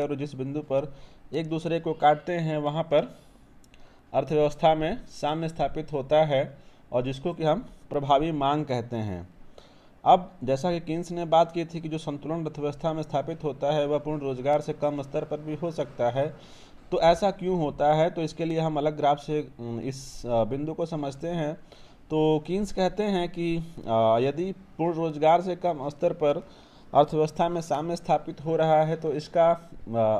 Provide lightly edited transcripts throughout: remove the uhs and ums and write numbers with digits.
और जिस बिंदु पर एक दूसरे को काटते हैं वहाँ पर अर्थव्यवस्था में साम्य स्थापित होता है और जिसको कि हम प्रभावी मांग कहते हैं। अब जैसा कि कीन्स ने बात की थी कि जो संतुलन अर्थव्यवस्था में स्थापित होता है वह पूर्ण रोजगार से कम स्तर पर भी हो सकता है, तो ऐसा क्यों होता है? तो इसके लिए हम अलग ग्राफ से इस बिंदु को समझते हैं। तो कीन्स कहते हैं कि यदि पूर्ण रोजगार से कम स्तर पर अर्थव्यवस्था में साम्य स्थापित हो रहा है तो इसका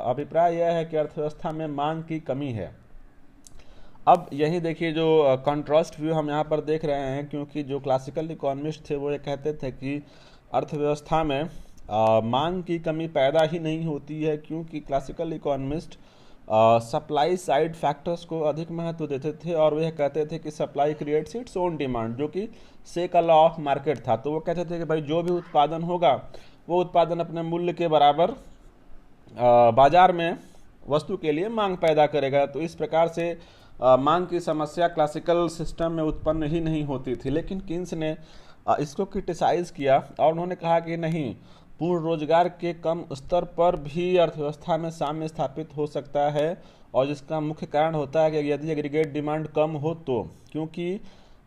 अभिप्राय यह है कि अर्थव्यवस्था में मांग की कमी है। अब यही देखिए जो कंट्रास्ट व्यू हम यहाँ पर देख रहे हैं, क्योंकि जो क्लासिकल इकोनॉमिस्ट थे वो ये कहते थे कि अर्थव्यवस्था में मांग की कमी पैदा ही नहीं होती है, क्योंकि classical economist supply side factors को अधिक महत्व देते थे और वह कहते थे कि supply creates its own demand, जो कि सेक लॉ ऑफ मार्केट था। तो वो कहते थे कि भाई जो भी उत्पादन होगा वो उत्पादन अपने मूल्य के बराबर बाजार में वस्तु के लिए मांग पैदा करेगा। तो इस प्रकार से मांग की समस्या क्लासिकल सिस्टम में उत्पन्न ही नहीं होती थी। लेकिन कीन्स ने इसको क्रिटिसाइज किया और उन्होंने कहा कि नहीं, पूर्ण रोजगार के कम स्तर पर भी अर्थव्यवस्था में साम्य स्थापित हो सकता है, और जिसका मुख्य कारण होता है कि यदि एग्रीगेट डिमांड कम हो तो, क्योंकि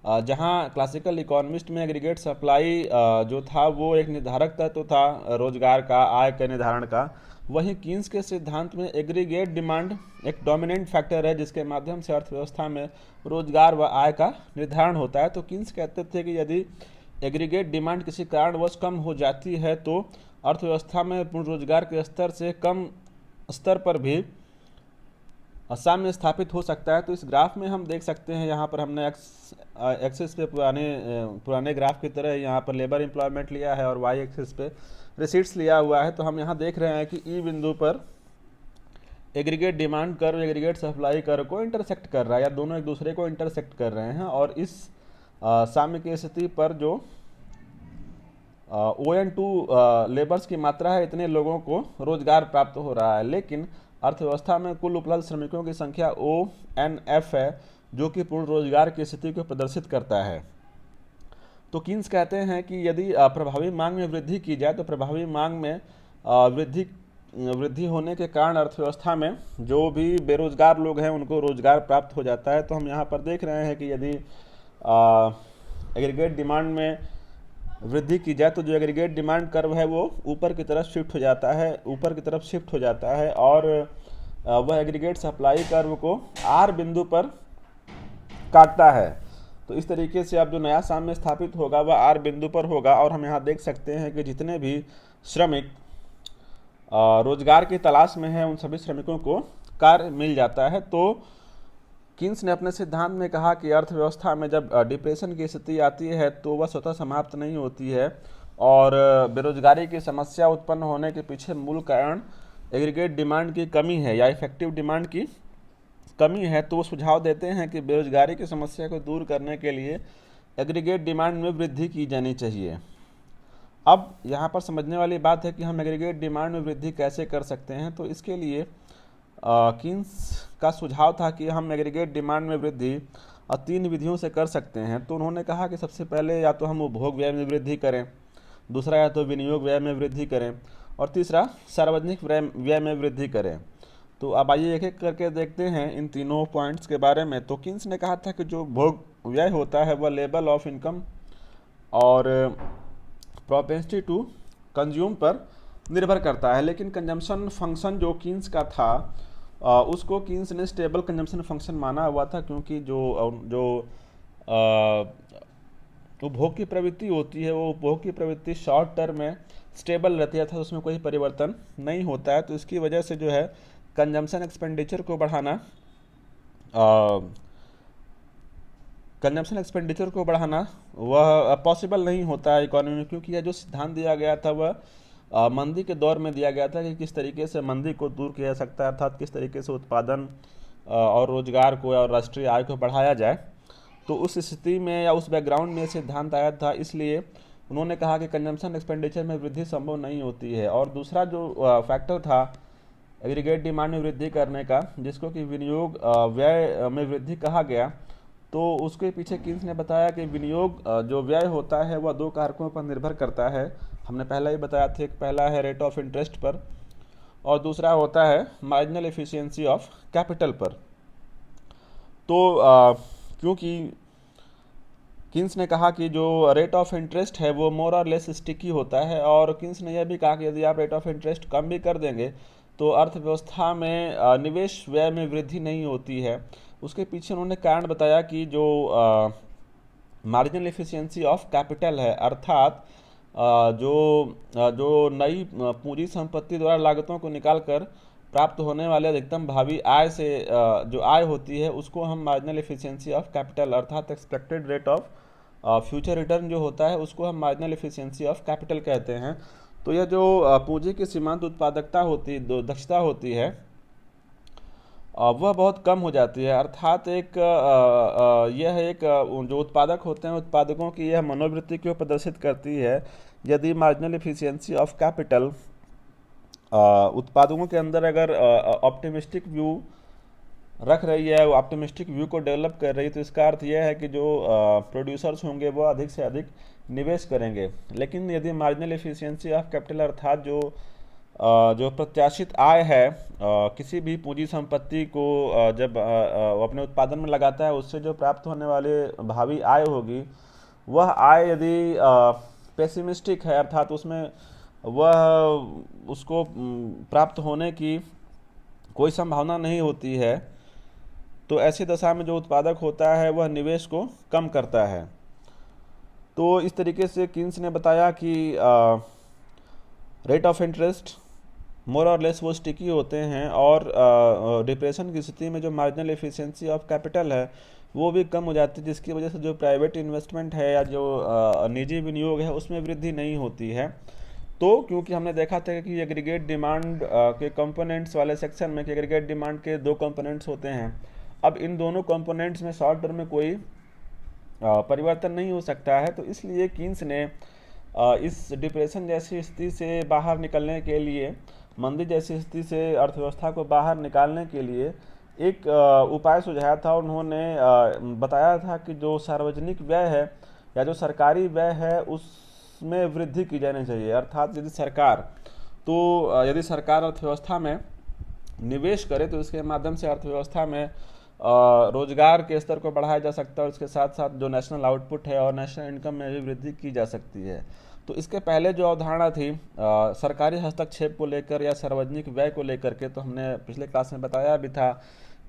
जहां क्लासिकल इकोनॉमिस्ट में एग्रीगेट सप्लाई जो था वो एक निर्धारक तत्व था रोजगार का, आय के निर्धारण का, वहीं कीन्स के सिद्धांत में एग्रीगेट डिमांड एक डोमिनेंट फैक्टर है जिसके माध्यम से अर्थव्यवस्था में रोजगार व आय का निर्धारण होता है। तो कीन्स कहते थे कि यदि एग्रीगेट डिमांड किसी कारणवश कम हो जाती है तो अर्थव्यवस्था में पूर्ण रोजगार के स्तर से कम स्तर पर भी साम्य स्थापित हो सकता है। तो इस ग्राफ में हम देख सकते हैं, यहाँ पर हमने एक्सिस पे पुराने ग्राफ की तरह यहाँ पर लेबर एम्प्लॉयमेंट लिया है और वाई एक्सिस पे रिसीट्स लिया हुआ है। तो हम यहाँ देख रहे हैं कि ई बिंदु पर aggregate demand curve aggregate supply curve को इंटरसेक्ट कर रहा है, या दोनों एक दूसरे को इंटरसेक्ट कर रहे हैं, और इस साम्य की स्थिति पर जो ON2 लेबर्स की मात्रा है, इतने लोगों को रोजगार प्राप्त हो रहा है। लेकिन अर्थव्यवस्था में कुल उपलब्ध श्रमिकों की संख्या ONF है, जो कि पूर्ण रोजगार की स्थिति को प्रदर्शित करता है। तो कीन्स कहते हैं कि यदि प्रभावी मांग में वृद्धि की जाए तो प्रभावी मांग में वृद्धि होने के कारण अर्थव्यवस्था में जो भी बेरोजगार लोग हैं उनको रोजगार प्राप्त हो जाता है। तो हम यहाँ पर देख रहे हैं कि यदि एग्रीगेट डिमांड में वृद्धि की जाए तो जो एग्रीगेट डिमांड कर्व है वो ऊपर की तरफ शिफ्ट हो जाता है, और वह एग्रीगेट सप्लाई कर्व को R बिंदु पर काटता है। तो इस तरीके से अब जो नया साम्य स्थापित होगा वह R बिंदु पर होगा, और हम यहाँ देख सकते हैं कि जितने भी श्रमिक रोजगार की तलाश में हैं उन सभी श्रमिकों को कार्य मिल जाता है। तो कीन्स ने अपने सिद्धांत में कहा कि अर्थव्यवस्था में जब डिप्रेशन की स्थिति आती है तो वह स्वतः समाप्त नहीं होती है, और बेरोजगारी की समस्या उत्पन्न होने के पीछे मूल कारण एग्रीगेट डिमांड की कमी है या इफेक्टिव डिमांड की कमी है। तो वो सुझाव देते हैं कि बेरोजगारी की समस्या को दूर करने के लिए एग्रीगेट डिमांड में वृद्धि की जानी चाहिए। अब यहाँ पर समझने वाली बात है कि हम एग्रीगेट डिमांड में वृद्धि कैसे कर सकते हैं। तो इसके लिए कीन्स का सुझाव था कि हम एग्रीगेट डिमांड में वृद्धि 3 विधियों से कर सकते हैं। तो उन्होंने कहा कि सबसे पहले या तो हम उपभोग व्यय में वृद्धि करें, दूसरा या तो विनियोग व्यय में वृद्धि करें, और तीसरा सार्वजनिक व्यय में वृद्धि करें। तो अब आइए एक एक करके देखते हैं इन तीनों पॉइंट्स के बारे में। तो कीन्स ने कहा था कि जो उपभोग व्यय होता है वह लेवल ऑफ इनकम और प्रोपेंसिटी टू कंज्यूम पर निर्भर करता है। लेकिन कंजम्पशन फंक्शन जो कीन्स का था उसको कीन्स ने स्टेबल कंजम्पशन फंक्शन माना हुआ था, क्योंकि जो उपभोग की प्रवृत्ति होती है वो उपभोग की प्रवृत्ति शॉर्ट टर्म में स्टेबल रहती है, था उसमें कोई परिवर्तन नहीं होता है। तो इसकी वजह से जो है कंजम्पशन एक्सपेंडिचर को बढ़ाना वह पॉसिबल नहीं होता है इकोनॉमी में, क्योंकि यह जो सिद्धांत दिया गया था वह मंदी के दौर में दिया गया था कि किस तरीके से मंदी को दूर किया जा सकता है, अर्थात किस तरीके से उत्पादन और रोजगार को और राष्ट्रीय आय को बढ़ाया जाए। तो उस स्थिति में या उस बैकग्राउंड में सिद्धांत आया था, इसलिए उन्होंने कहा कि कंजम्पशन एक्सपेंडिचर में वृद्धि संभव नहीं होती है। और दूसरा जो फैक्टर था एग्रीगेट डिमांड में वृद्धि करने का, जिसको कि विनियोग व्यय में वृद्धि कहा गया, तो उसके पीछे कीन्स ने बताया कि विनियोग जो व्यय होता है वह 2 कारकों पर निर्भर करता है। हमने पहला ही बताया था, एक पहला है रेट ऑफ इंटरेस्ट पर और दूसरा होता है मार्जिनल एफिशिएंसी ऑफ कैपिटल पर। तो क्योंकि किन्स ने कहा कि जो रेट ऑफ इंटरेस्ट है वो मोर और लेस स्टिकी होता है, और किन्स ने यह भी कहा कि यदि आप रेट ऑफ इंटरेस्ट कम भी कर देंगे तो अर्थव्यवस्था में निवेश व्यय में वृद्धि नहीं होती है। उसके पीछे उन्होंने कारण बताया कि जो मार्जिनल एफिशिएंसी ऑफ कैपिटल है, अर्थात जो नई पूंजी संपत्ति द्वारा लागतों को निकालकर प्राप्त होने वाले अधिकतम भावी आय से जो आय होती है उसको हम मार्जिनल एफिशिएंसी ऑफ कैपिटल अर्थात expected rate of future return जो होता है उसको हम मार्जिनल एफिशिएंसी ऑफ कैपिटल कहते हैं। तो यह जो पूंजी की सीमांत उत्पादकता होती दक्षता होती है वह बहुत कम हो जाती है, अर्थात यह एक जो उत्पादक होते हैं उत्पादकों की यह मनोवृत्ति को प्रदर्शित करती है। यदि मार्जिनल एफिशिएंसी ऑफ कैपिटल उत्पादकों के अंदर अगर ऑप्टिमिस्टिक व्यू रख रही है, वो ऑप्टिमिस्टिक व्यू को डेवलप कर रही है, तो इसका अर्थ यह है कि जो प्रोड्यूसर्स होंगे वो अधिक से अधिक निवेश करेंगे। लेकिन यदि मार्जिनल एफिशिएंसी ऑफ कैपिटल अर्थात जो प्रत्याशित आय है किसी भी पूंजी संपत्ति को जब अपने उत्पादन में लगाता है उससे जो प्राप्त होने वाले भावी आय होगी वह आय यदि पेसिमिस्टिक है अर्थात उसमें वह उसको प्राप्त होने की कोई संभावना नहीं होती है, तो ऐसी दशा में जो उत्पादक होता है वह निवेश को कम करता है। तो इस तरीके से किन्स ने बताया कि रेट ऑफ इंटरेस्ट मोर और लेस वो स्टिकी होते हैं, और डिप्रेशन की स्थिति में जो मार्जिनल एफिशिएंसी ऑफ कैपिटल है वो भी कम हो जाती है, जिसकी वजह से जो प्राइवेट इन्वेस्टमेंट है या जो निजी विनियोग है उसमें वृद्धि नहीं होती है। तो क्योंकि हमने देखा था कि एग्रीगेट डिमांड के कंपोनेंट्स वाले सेक्शन में कि एग्रीगेट डिमांड के दो कंपोनेंट्स होते हैं, अब इन दोनों कंपोनेंट्स में शॉर्ट टर्म में कोई परिवर्तन नहीं हो सकता है। तो इसलिए किन्स ने इस डिप्रेशन जैसी स्थिति से बाहर निकलने के लिए, मंदी जैसी स्थिति से अर्थव्यवस्था को बाहर निकालने के लिए एक उपाय सुझाया था। उन्होंने बताया था कि जो सार्वजनिक व्यय है या जो सरकारी व्यय है उसमें वृद्धि की जानी चाहिए, अर्थात यदि सरकार अर्थव्यवस्था में निवेश करे तो इसके माध्यम से अर्थव्यवस्था में रोजगार के स्तर को बढ़ाया जा सकता है, और इसके साथ साथ जो नेशनल आउटपुट है और नेशनल इनकम में भी वृद्धि की जा सकती है। तो इसके पहले जो अवधारणा थी सरकारी हस्तक्षेप को लेकर या सार्वजनिक व्यय को लेकर के, तो हमने पिछले क्लास में बताया भी था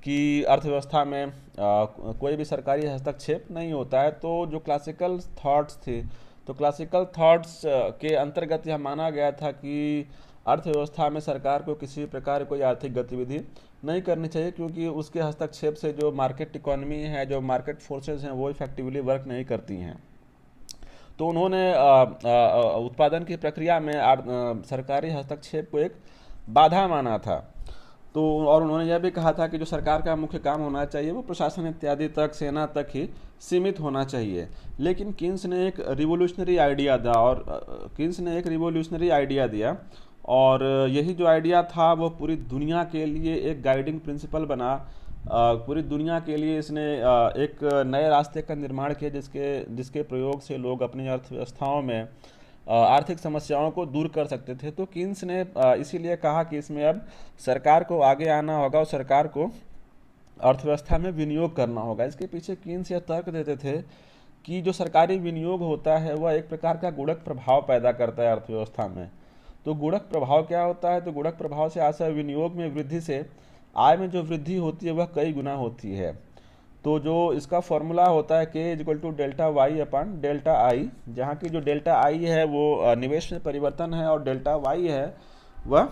कि अर्थव्यवस्था में कोई भी सरकारी हस्तक्षेप नहीं होता है। तो जो क्लासिकल थॉट्स थी, तो क्लासिकल थॉट्स के अंतर्गत यह माना गया था कि अर्थव्यवस्था में सरकार को किसी प्रकार कोई आर्थिक गतिविधि नहीं करनी चाहिए, क्योंकि उसके हस्तक्षेप से जो मार्केट इकोनॉमी है, जो मार्केट फोर्सेस हैं, वो इफेक्टिवली वर्क नहीं करती हैं। तो उन्होंने उत्पादन की प्रक्रिया में सरकारी हस्तक्षेप को एक बाधा माना था। तो और उन्होंने यह भी कहा था कि जो सरकार का मुख्य काम होना चाहिए वो प्रशासन इत्यादि तक, सेना तक ही सीमित होना चाहिए। लेकिन किन्स ने एक रिवोल्यूशनरी आइडिया दिया, और यही जो आइडिया था वो पूरी दुनिया के लिए एक गाइडिंग प्रिंसिपल बना। पूरी दुनिया के लिए इसने एक नए रास्ते का निर्माण किया जिसके प्रयोग से लोग अपनी अर्थव्यवस्थाओं में आर्थिक समस्याओं को दूर कर सकते थे। तो किन्स ने इसीलिए कहा कि इसमें अब सरकार को आगे आना होगा और सरकार को अर्थव्यवस्था में विनियोग करना होगा। इसके पीछे किन्स यह तर्क देते थे कि जो सरकारी विनियोग होता है वह एक प्रकार का गुणक प्रभाव पैदा करता है अर्थव्यवस्था में। तो गुणक प्रभाव क्या होता है? तो गुणक प्रभाव से आशय विनियोग में वृद्धि से आय में जो वृद्धि होती है वह कई गुना होती है। तो जो इसका फॉर्मूला होता है K=Δy/Δi, जहाँ की जो डेल्टा आई है वो निवेश में परिवर्तन है और डेल्टा वाई है वह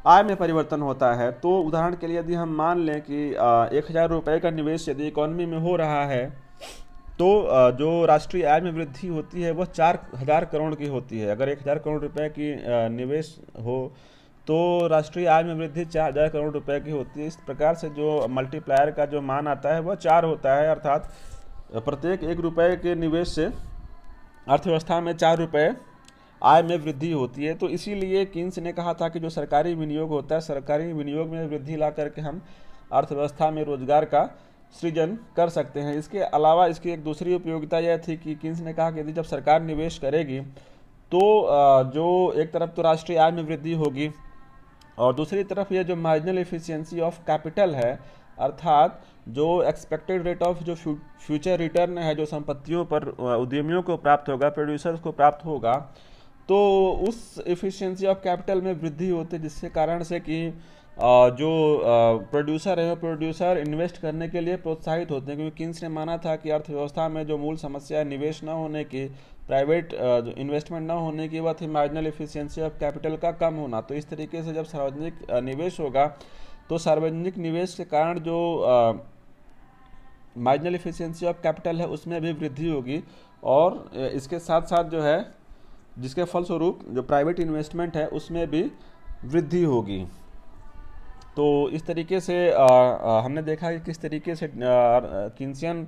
आय में परिवर्तन होता है। तो उदाहरण के लिए यदि हम मान लें कि 1000 रुपये का निवेश यदि इकोनॉमी में हो रहा है, तो जो राष्ट्रीय आय में वृद्धि होती है वह 4000 करोड़ की होती है। अगर 1000 करोड़ रुपए की निवेश हो तो राष्ट्रीय आय में वृद्धि 4000 करोड़ रुपए की होती है। इस प्रकार से जो मल्टीप्लायर का जो मान आता है वह 4 होता है, अर्थात प्रत्येक 1 रुपये के निवेश से अर्थव्यवस्था में 4 रुपये आय में वृद्धि होती है। तो इसीलिए किन्स ने कहा था कि जो सरकारी विनियोग होता है, सरकारी विनियोग में वृद्धि ला करके हम अर्थव्यवस्था में रोजगार का सृजन कर सकते हैं। इसके अलावा इसकी एक दूसरी उपयोगिता यह थी कि किन्स ने कहा कि यदि जब सरकार निवेश करेगी तो जो एक तरफ तो राष्ट्रीय आय में वृद्धि होगी और दूसरी तरफ ये जो मार्जिनल एफिशिएंसी ऑफ कैपिटल है, अर्थात जो एक्सपेक्टेड रेट ऑफ जो फ्यूचर रिटर्न है जो संपत्तियों पर उद्यमियों को प्राप्त होगा, प्रोड्यूसर्स को प्राप्त होगा, तो उस एफिशिएंसी ऑफ कैपिटल में वृद्धि होती है, जिसके कारण से कि जो प्रोड्यूसर है वो प्रोड्यूसर इन्वेस्ट करने के लिए प्रोत्साहित होते हैं, क्योंकि किन्स ने माना था कि अर्थव्यवस्था में जो मूल समस्या है निवेश न होने की, प्राइवेट इन्वेस्टमेंट न होने की, वह थी मार्जिनल एफिशिएंसी ऑफ कैपिटल का कम होना। तो इस तरीके से जब सार्वजनिक निवेश होगा तो सार्वजनिक निवेश के कारण जो मार्जिनल एफिशिएंसी ऑफ कैपिटल है उसमें भी वृद्धि होगी, और इसके साथ साथ जो है जिसके फलस्वरूप जो प्राइवेट इन्वेस्टमेंट है उसमें भी वृद्धि होगी। तो इस तरीके से हमने देखा कि किस तरीके से किन्सियन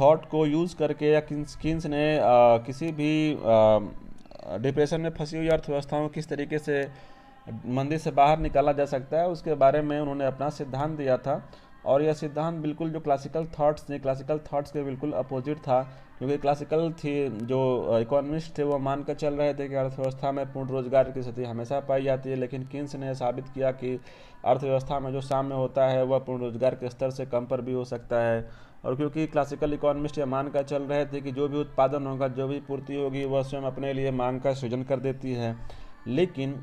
थॉट को यूज़ करके या किन्स ने किसी भी डिप्रेशन में फंसी हुई अर्थव्यवस्थाओं को किस तरीके से मंदी से बाहर निकाला जा सकता है उसके बारे में उन्होंने अपना सिद्धांत दिया था। और यह सिद्धांत बिल्कुल जो क्लासिकल थॉट्स के बिल्कुल अपोजिट था, क्योंकि क्लासिकल थी जो इकोनॉमिस्ट थे वो मानकर चल रहे थे कि अर्थव्यवस्था में पूर्ण रोजगार की स्थिति हमेशा पाई जाती है, लेकिन किन्स ने साबित किया कि अर्थव्यवस्था में जो साम्य होता है वह पूर्ण रोजगार के स्तर से कम पर भी हो सकता है। और क्योंकि क्लासिकल इकोनॉमिस्ट ये मानकर चल रहे थे कि जो भी उत्पादन होगा, जो भी पूर्ति होगी, वह स्वयं अपने लिए मांग का सृजन कर देती है। लेकिन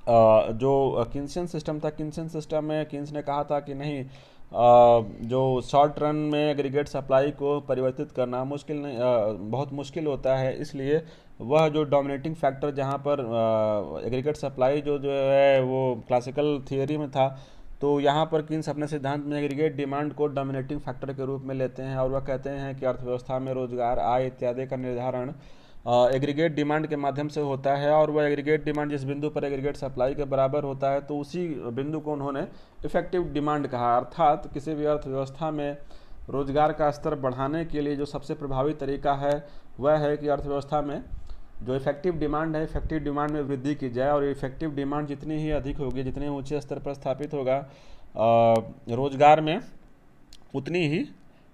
जो किन्सियन सिस्टम था, किन्सियन सिस्टम में किन्स ने कहा था कि नहीं, जो शॉर्ट रन में एग्रीगेट सप्लाई को परिवर्तित करना मुश्किल नहीं, बहुत मुश्किल होता है, इसलिए वह जो डोमिनेटिंग फैक्टर जहाँ पर एग्रीगेट सप्लाई जो है वो क्लासिकल थियोरी में था, तो यहाँ पर किन्स अपने सिद्धांत में एग्रीगेट डिमांड को डोमिनेटिंग फैक्टर के रूप में लेते हैं, और वह कहते हैं कि अर्थव्यवस्था में रोजगार, आय इत्यादि का निर्धारण एग्रीगेट डिमांड के माध्यम से होता है, और वह एग्रीगेट डिमांड जिस बिंदु पर एग्रीगेट सप्लाई के बराबर होता है तो उसी बिंदु को उन्होंने इफेक्टिव डिमांड कहा। अर्थात किसी भी अर्थव्यवस्था में रोजगार का स्तर बढ़ाने के लिए जो सबसे प्रभावी तरीका है वह है कि अर्थव्यवस्था में जो इफेक्टिव डिमांड है, इफेक्टिव डिमांड में वृद्धि की जाए, और इफेक्टिव डिमांड जितनी ही अधिक होगी, जितने ऊंचे स्तर पर स्थापित होगा रोजगार में, उतनी ही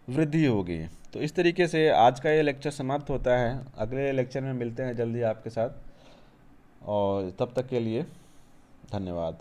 वृद्धि होगी। तो इस तरीके से आज का ये लेक्चर समाप्त होता है। अगले लेक्चर में मिलते हैं जल्दी आपके साथ, और तब तक के लिए धन्यवाद।